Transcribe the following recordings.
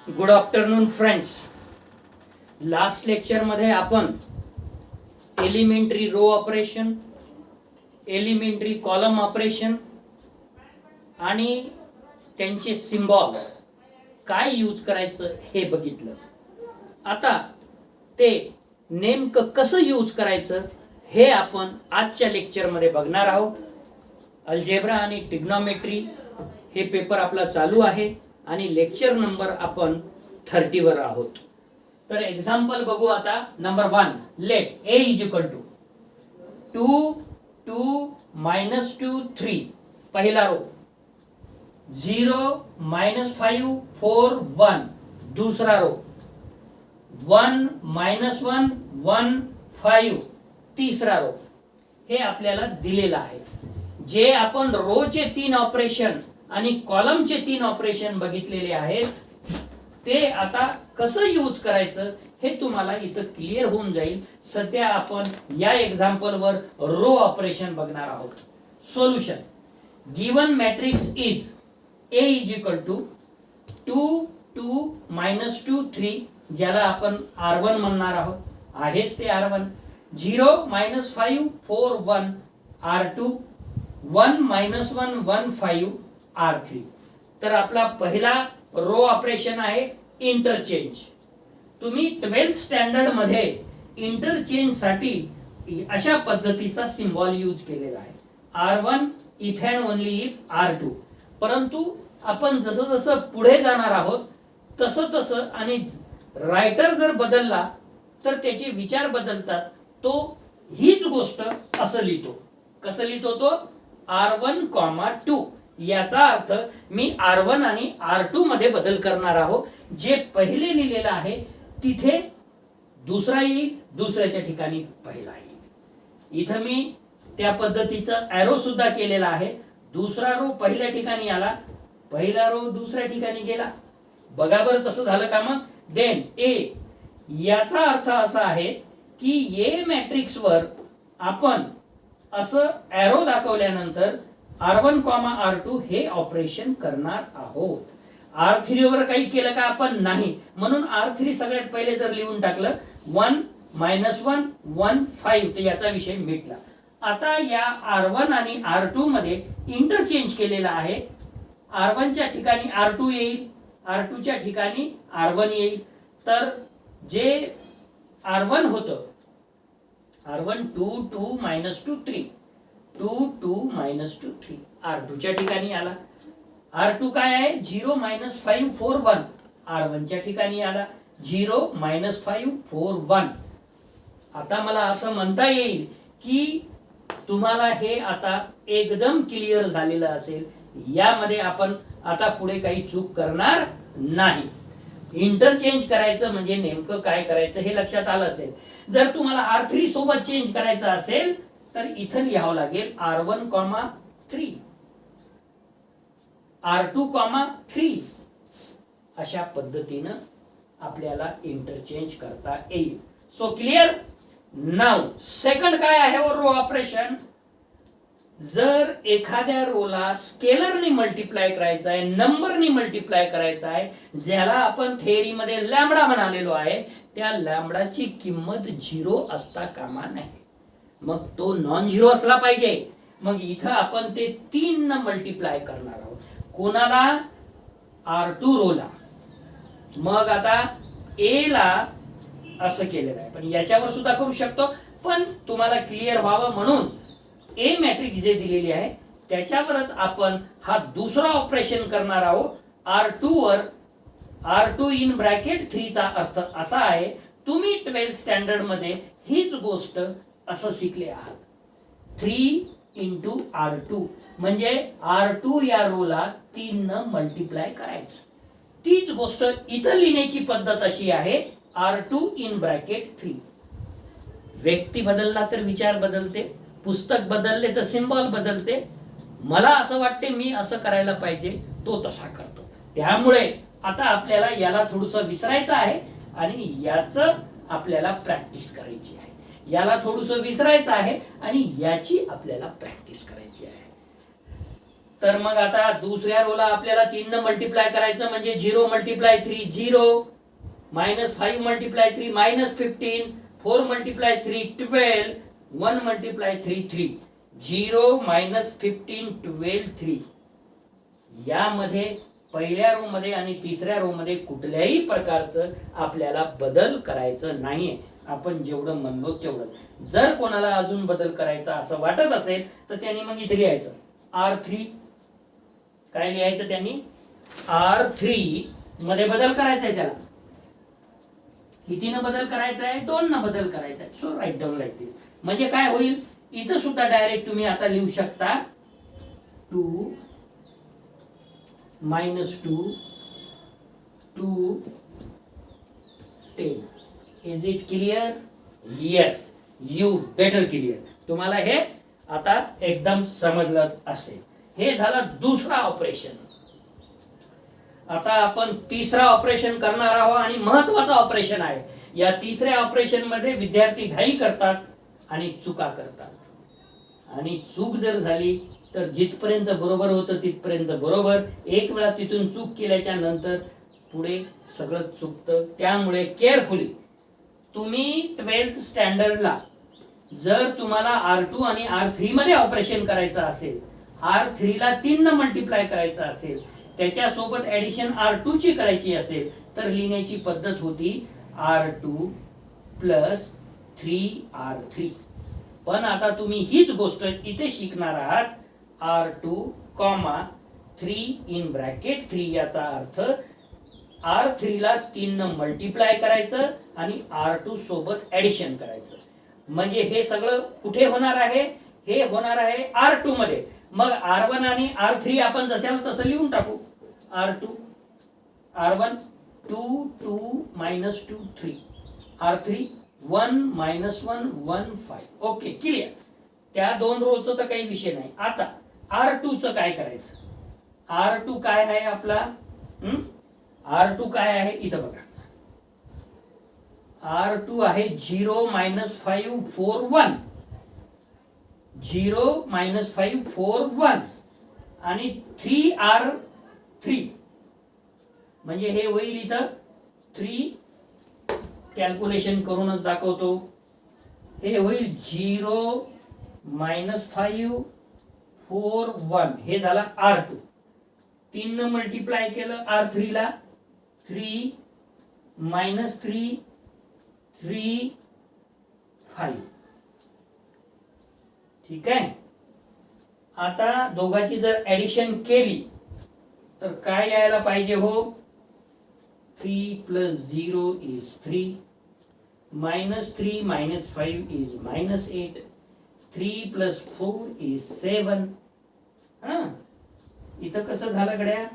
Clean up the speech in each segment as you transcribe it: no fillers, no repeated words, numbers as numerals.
Good afternoon friends. Last lecture मध्ये आपण elementary row operation, elementary column operation आणि त्यांचे सिम्बॉल काय यूज करायचं हे बघितलं. आता ते नेमकं कसं यूज करायचं हे आपण आजच्या लेक्चरमध्ये बघणार आहोत. अल्जेब्रा आणि ट्रिग्नोमेट्री हे पेपर आपला चालू आहे आणि लेक्चर नंबर आपण 30 वर आहोत. तर एक्झाम्पल बघू आता. Number 1, let a is equal to 2 2 -2 3 पहिला रो, 0 -5 4 1 दूसरा रो, 1 -1 1 5 तीसरा रो. हे आपल्याला दिलेलं आहे. जे आपण रोचे 3 ऑपरेशन आणि कॉलमचे 3 ऑपरेशन बघितलेले आहेत ते आता कसं यूज करायचं हे तुम्हाला इथं क्लिअर होऊन जाईल. सध्या आपण या एक्झाम्पल वर रो ऑपरेशन बघणार आहोत. Solution. Given matrix is a is equal to 2 2 -2 3 ज्याला आपण R1 म्हणणार आहोत. आहेच ते R1. 0 -5 4 1 R2, 1 -1 1 5 R3. तर आपला पहिला रो ऑपरेशन आहे इंटरचेंज. तुम्ही 12th स्टँडर्ड मध्ये इंटरचेंज साठी अशा पद्धतीचा सिम्बॉल यूज केलेला आहे. R1 if and only if R2. परंतु आपण जसं जसं पुढे जाणार आहोत तसं तसं आणि रायटर जर बदलला तर त्याचे विचार बदलतात. तो हीच गोष्ट असं लिहितो. कसं लिहितो तो? R1, 2. याचा अर्थ मी R1 आणि R2 मध्ये बदल करणार आहोत. जे पहिले लिहिलेलं आहे तिथे दुसरा येईल, दुसऱ्याच्या ठिकाणी पहिला येईल. इथं मी त्या पद्धतीचं एरो सुद्धा केलेला आहे. दुसरा रो पहिल्या ठिकाणी आला, पहिला रो दुसऱ्या ठिकाणी गेला. बघा बरं तसं झालं का? मग देन ए. याचा अर्थ असा आहे की ए मॅट्रिक्स वर आपण असं एरो दाखवल्यानंतर R1, R2 हे ऑपरेशन करणार आहोत. R3 वर काही केलं का आपण? नाही. म्हणून R3 सगळ्यात पहिले जर लिहून टाकलं 1 -1 1 5 तर याचा विषय मिटला. आता या R1 आणि R2 मध्ये इंटरचेंज केलेला आहे. R1 च्या ठिकाणी R2 येईल, R2 च्या ठिकाणी R1 येईल. तर जे R1 होतं, R1 2 2 -2 3 2 2 -2 3 R2 च्या ठिकाणी आला. R2 काय आहे? 0 -5 4 1 R1 च्या ठिकाणी आला. 0 -5 4 1. आता मला असं म्हणता येईल की तुम्हाला हे आता एकदम क्लिअर झालेलं असेल. यामध्ये आपण आता पुढे काही चूक करणार नाही. इंटरचेंज करायचं म्हणजे नेमकं काय करायचं हे लक्षात आलं असेल. जर तुम्हाला R3 सोबत चेंज करायचं असेल तर इथं लिहावं लागेल R1, 3 R2, 3. अशा पद्धतीनं आपल्याला इंटरचेंज करता येईल. So clear. नाउ सेकंड काय आहे रो ऑपरेशन. जर एखाद्या रोला स्केलरनी मल्टिप्लाय करायचा आहे, नंबरनी मल्टिप्लाय करायचा आहे, ज्याला आपण थेअरी मध्ये लॅम्बडा म्हणालेलो आहे, त्या लॅम्बडाची किंमत 0 असता कामा नये. मग तो नॉन झिरो असला पाहिजे. मग इथं आपण ते 3 न मल्टिप्लाय करणार आहोत. कोणाला? R2 रोला. मग आता ए ला असं केलेलं आहे, पण याच्यावर सुद्धा करू शकतो. पण तुम्हाला क्लिअर व्हावं म्हणून ए मॅट्रिक्स जे दिलेली आहे त्याच्यावरच आपण हा दुसरा ऑपरेशन करणार आहोत. R2 वर. R2 इन ब्रॅकेट 3 चा अर्थ असा आहे, तुम्ही 12th स्टँडर्ड मध्ये हीच गोष्ट असं शिकले आहात. 3 × R2 म्हणजे R2 या रोला 3 न मल्टिप्लाय करायचं. तीच गोष्ट इथं लिहिण्याची पद्धत अशी आहे, R2 इन ब्रॅकेट 3. व्यक्ती बदलला तर विचार बदलते, पुस्तक बदलले तर सिम्बॉल बदलते. मला असं वाटते मी असं करायला पाहिजे, तो तसा करतो. त्यामुळे आता आपल्याला याला थोडंसं विसरायचं आहे आणि याचं आपल्याला प्रॅक्टिस करायची आहे. याला थोडंसं विसरायचं आहे आणि याची आपल्याला प्रॅक्टिस करायची आहे. तर मग आता दुसऱ्या रोला आपल्याला 3 न मल्टिप्लाय करायचं म्हणजे 0 मल्टिप्लाय 3 0, -5 मल्टिप्लाय 3 -15, 4 मल्टिप्लाय 3 12, 1 मल्टिप्लाय 3 3, 0 -15 12 3. यामध्ये पहिल्या रो मध्ये आणि तिसऱ्या रो मध्ये कुठल्याही प्रकारचं आपल्याला बदल करायचं नाहीये. आपण जेवढं म्हणलो तेवढं. जर कोणाला अजून बदल करायचा असं वाटत असेल तर त्यांनी मग इथे लिहायचं R3. काय लिहायचं त्यांनी? R3 मध्ये बदल करायचा आहे त्याला. कितीनं बदल करायचा आहे? 2 न बदल करायचा आहे. सो राईट डाऊन लाईक दिस. म्हणजे काय होईल? इथं सुद्धा डायरेक्ट तुम्ही आता लिहू शकता 2 -2 2 10. Is it clear? Yes, you better clear. तुम्हाला हे आता एकदम समजलं असेल. हे झालं दुसरा ऑपरेशन. आता आपण तिसरा ऑपरेशन करणार आहोत आणि महत्वाचं ऑपरेशन आहे. या तिसऱ्या ऑपरेशन मध्ये विद्यार्थी घाई करतात आणि चुका करतात. आणि चूक जर झाली तर जिथपर्यंत बरोबर होतं तिथपर्यंत बरोबर. एक वेळा तिथून चूक केल्याच्या नंतर पुढे सगळं चुकतं. त्यामुळे केअरफुली तुम्ही 12th स्टँडर्डला जर तुम्हाला R2 आणि R3 मध्ये ऑपरेशन करायचं असेल, R3 ला 3 न मल्टिप्लाय करायचं असेल, त्याच्यासोबत ऍडिशन R2 ची करायची असेल तर लिहिण्याची पद्धत होती R2 प्लस 3R3. पण आता तुम्ही हीच गोष्ट इथे शिकणार आहात. R2, 3 इन ब्रॅकेट 3 याचा अर्थ R3 ला 3 न मल्टिप्लाय करायचं आणि R2 सोबत ऍडिशन करायचं. म्हणजे हे सगळं कुठे होणार आहे? हे होणार आहे R2 मध्ये. मग R1 आणि R3 आपण जशाला तसं लिहून टाकू. R2 R1 2 2 -2 3, R3 1 -1 1 5. Okay, clear. त्या दोन रोचं तर काही विषय नाही. आता R2 चं काय करायचं? R2 काय आहे आपला? R2 काय आहे? इथं बघा. R2 आहे 0 -5 4 1, 0 -5 4 1 आणि 3R3. म्हणजे हे होईल इथं 3 कॅल्क्युलेशन करूनच दाखवतो. हे होईल 0 -5 4 1. हे झाला R2. 3 न मल्टिप्लाय केलं R3 ला 3 -3 3 5. ठीक आहे. आता दोघांची जर ऍडिशन केली तर काय यायला पाहिजे हो? 3 + 0 is 3, -3 - 5 is -8, 3 + 4 is 7. इथं कसं झालं गड्या?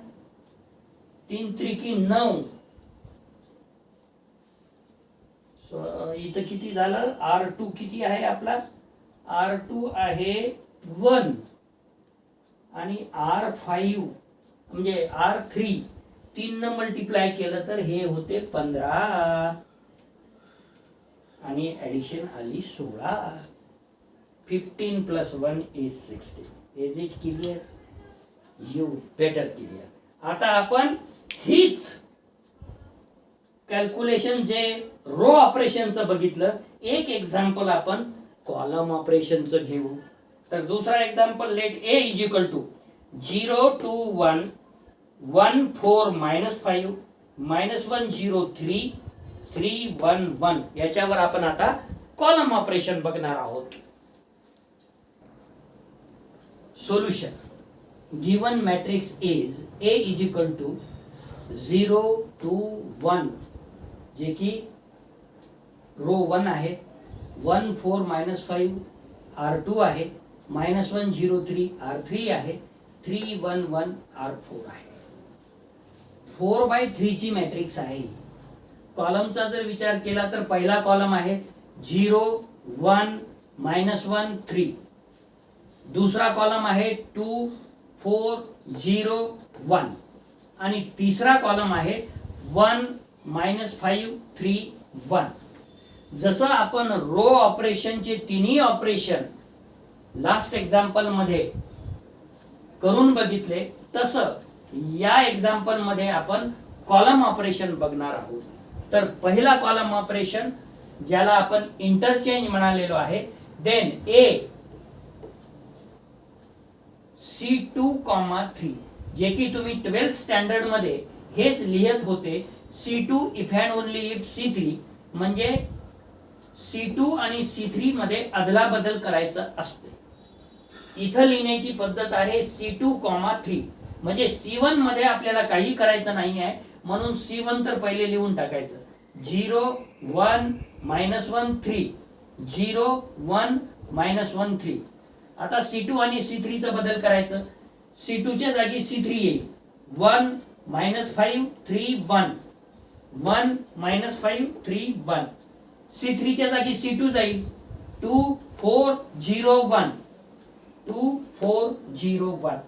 3 त्रिकी 9. इथं किती झालं? R2 किती आहे आपला? R2 आहे 1 आणि R5 म्हणजे R3 3 न मल्टिप्लाय केलं तर हे होते 15 आणि ऍडिशन आली 16. 15 + 1 is 16. Is it clear? You better clear. आता आपण हीच कॅल्क्युलेशन जे रो ऑपरेशनचं बघितलं, एक एक्झाम्पल आपण कॉलम ऑपरेशनचं घेऊ. तर दुसरा एक्झाम्पल लेट A = 0 2 1 1 4 -5 -1 0 3 3 1 1. याच्यावर आपण आता कॉलम ऑपरेशन बघणार आहोत. Solution. Given matrix is A = 0 2 1, जे की रो 1 आहे. 1 4 -5 R2 आहे. -1 0 3 R3 आहे. 3 1 1 R4 आहे. 4/3 ची मॅट्रिक्स आहे. कॉलमचा जर विचार केला तर पहिला कॉलम आहे 0 1 -1 3. दुसरा कॉलम आहे 2 4 0 1 आणि तिसरा कॉलम आहे 1 -5 3 1. जसं आपण रो ऑपरेशनचे तिन्ही ऑपरेशन लास्ट एक्झाम्पल मध्ये करून बघितले तसं या एक्झाम्पल मध्ये आपण कॉलम ऑपरेशन बघणार आहोत. तर पहिला कॉलम ऑपरेशन ज्याला आपण इंटरचेंज म्हणालेलो आहे, देन ए C2,3 जे की तुम्ही 12th स्टँडर्ड मध्ये हेच लिहित होते. C2 if and only if C3 म्हणजे C2 आणि C3 मध्ये अदला बदल करायचं असते. इथं लिहिण्याची पद्धत आहे C2,3 म्हणजे C1 मध्ये आपल्याला काही करायचं नाही आहे, म्हणून C1 तर पहिले लिहून टाकायचं. 0 1 -1 3 0 1 -1 3. आता C2 आणि C3 चा बदल करायचं. C2 च्या जागी C3 येईल. 1 -5 3 1 1 -5 3 1. C3 च्या जागी C2 जाईल. 2 4 0 1 2 4 0 1.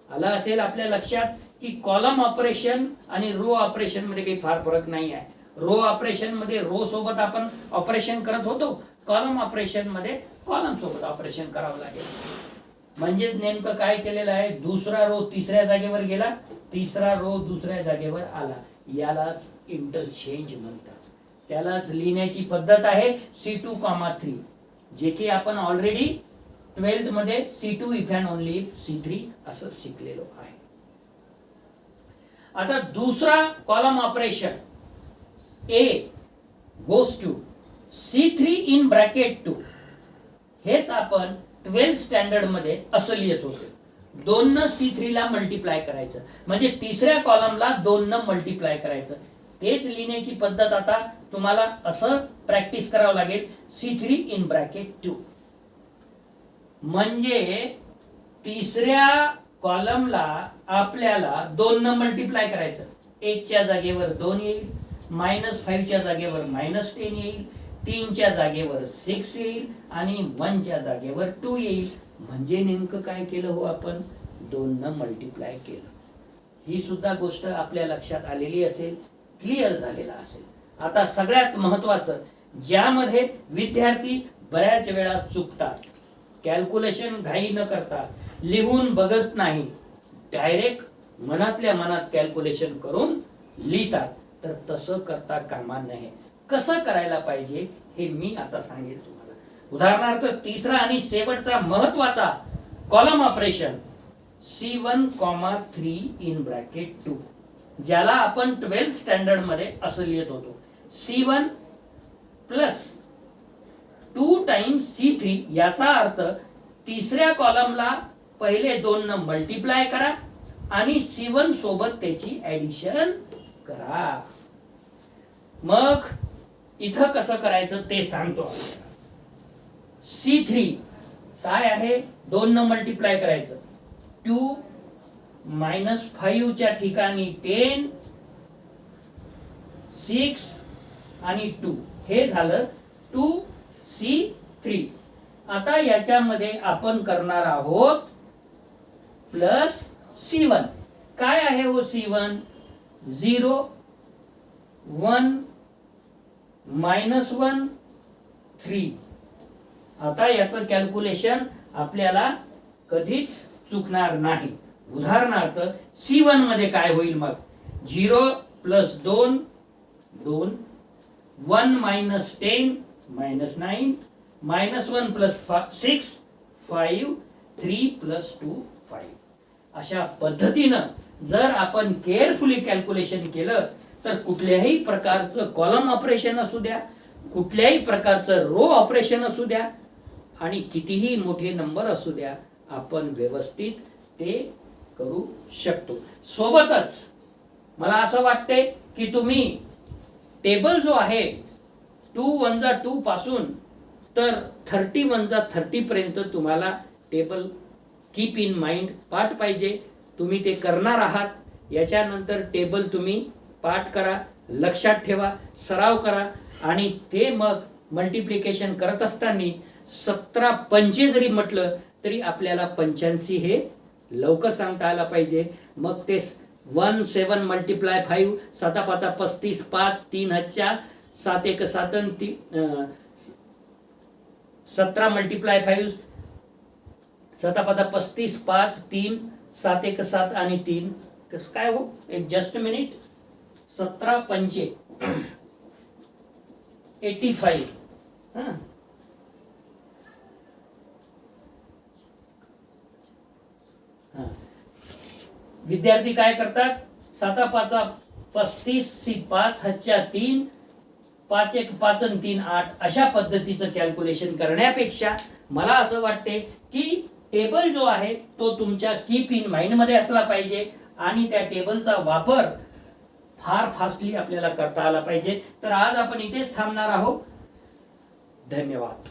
आला असेल आपल्या लक्षात की कॉलम ऑपरेशन आणि रो ऑपरेशन मध्ये काही फार फरक नाही आहे. रो ऑपरेशन मध्ये रो सोबत आपण ऑपरेशन करत होतो, कॉलम ऑपरेशन मध्ये कॉलम सोबत ऑपरेशन करावं लागेल. म्हणजे नेमकं काय केलेलं आहे, दुसरा रो तिसऱ्या जागेवर गेला, तिसरा रो दुसऱ्या जागेवर आला. यालाच इंटरचेंज म्हणतात. त्यालाच लिहिण्याची पद्धत आहे C2,3 जे की आपण ऑलरेडी 12th मध्ये C2 if and only if C3 असं शिकलेलो आहे. आता दुसरा column operation A goes to C3 in bracket 2 हेच आपण 12th स्टँडर्ड मध्ये असं लिहित होतो. 2 न C3 ला मल्टिप्लाय करायचं म्हणजे तिसऱ्या कॉलमला 2 न मल्टिप्लाय करायचं. तेच लिहिण्याची पद्धत आता तुम्हाला असं प्रॅक्टिस करावं लागेल. C3 in bracket 2 म्हणजे तिसऱ्या कॉलमला आपल्याला 2 न मल्टिप्लाय करायचं. 1 च्या जागेवर 2 येईल, -5 च्या जागेवर -10 येईल, 3 च्या जागेवर 6 येईल आणि 1 च्या जागेवर 2 येईल. म्हणजे नेमकं काय केलं हो, आपण 2 न मल्टिप्लाय केलं. ही सुद्धा गोष्ट आपल्या लक्षात आलेली असेल, क्लिअर झालेला असेल. आता सगळ्यात महत्वाचं, ज्यामध्ये विद्यार्थी बऱ्याच वेळा चुकतात, कॅल्क्युलेशन घाई न करता, लिहून बघत नाही, डायरेक्ट मनातल्या मनात कॅल्क्युलेशन करून लिहितात. तर तसं करता कामा नये. कसं करायला पाहिजे हे मी आता सांगेल तुम्हाला. उदाहरणार्थ तिसरा आणि शेवटचा महत्वाचा column operation C1,3 in bracket 2 ज्याला आपण 12th स्टँडर्ड मध्ये असं लिहित होतो. C1 प्लस 2 टाइम्स C3 याचा अर्थ तिसऱ्या कॉलमला पहिले 2 न मल्टिप्लाय करा आणि C1 सोबत त्याची ऍडिशन करा. मग इथं कसं करायचं ते सांगतो. C3 काय आहे, 2 न मल्टिप्लाय करायचं. 2 -5 च्या ठिकाणी 10 6 आणि 2 हे झालं 2C3. आता याच्यामध्ये आपण करणार आहोत प्लस C1. काय आहे हो C1? 0 1 -1 3. आता याचं कॅल्क्युलेशन आपल्याला कधीच चुकणार नाही. उदाहरणार्थ C1 मध्ये काय होईल मग, 0 + 2 2 1 - 10 -9 -1 + 6 5 3 + 2 5. अशा पद्धतीनं जर आपण केअरफुली कॅल्क्युलेशन केलं तर कुठल्याही प्रकारचं कॉलम ऑपरेशन असू द्या, कुठल्याही प्रकारचं रो ऑपरेशन असू द्या आणि कितीही मोठे नंबर असू द्या, आपण व्यवस्थित ते करू शकतो. सोबतच मला असं वाटते की तुम्ही टेबल जो आहे 2 × 2 पासून तर 31 × 30 पर्यंत तुम्हाला टेबल कीप इन माइंड पाठ पाहिजे. तुम्ही ते करणार आहात. याच्यानंतर टेबल तुम्ही पाठ करा, लक्षात ठेवा, सराव करा आणि ते मग मल्टिप्लिकेशन करत असताना 17 पंचे जरी म्हटलं तरी आपल्याला 85 हे लवकर सांगता आला पाहिजे. मग ते 1 7 × 5 7 5 35 5 3 × 7 1 7 17 × 5 7 5 35 5 3 7 1 7 आणि 3 कसं काय हो, एक जस्ट मिनिट. 17 पंचे 85. हां, विद्यार्थी काय करतात, 7 5 35 5 हातच्या 3 5 1 5 आणि 3 8 अशा पद्धतीचं कॅल्क्युलेशन करण्यापेक्षा मला असं वाटते की टेबल जो आहे तो तुमच्या कीप इन माइंड मध्ये असला पाहिजे आणि त्या टेबलचा वापर फार फास्टली आपल्याला करता आला पाहिजे. तर आज आपण इथेच थांबणार आहोत. धन्यवाद.